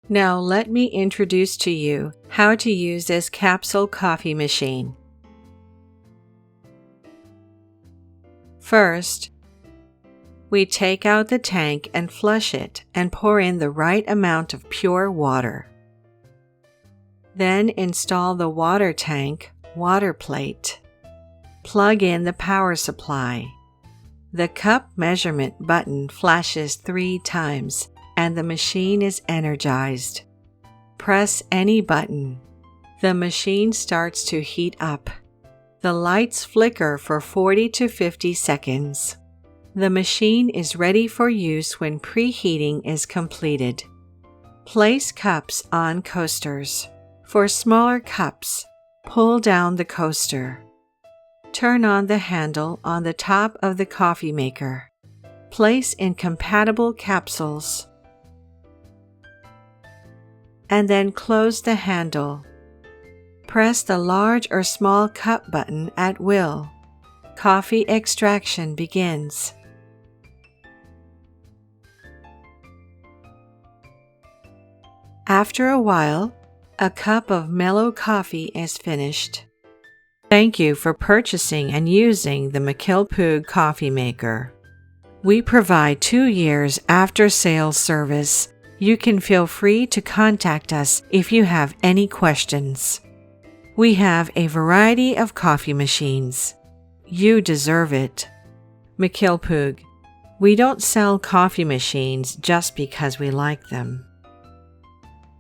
Now let me introduce to you how to use this capsule coffee machine. First, we take out the tank and flush it and pour in the right amount of pure water. Then install the water tank water plate. Plug in the power supply. The cup measurement button flashes 3 times and the machine is energized. Press any button. The machine starts to heat up. The lights flicker for 40 to 50 seconds. The machine is ready for use when preheating is completed. Place cups on coasters. For smaller cups, pull down the coaster. Turn on the handle on the top of the coffee maker. Place in compatible capsules. And then close the handle. Press the large or small cup button at will. Coffee extraction begins. After a while, a cup of mellow coffee is finished. Thank you for purchasing and using the McKillpoog coffee maker. We provide 2 years after-sales service. You can feel free to contact us if you have any questions. We have a variety of coffee machines. You deserve it. McKillpoog. We don't sell coffee machines just because we like them.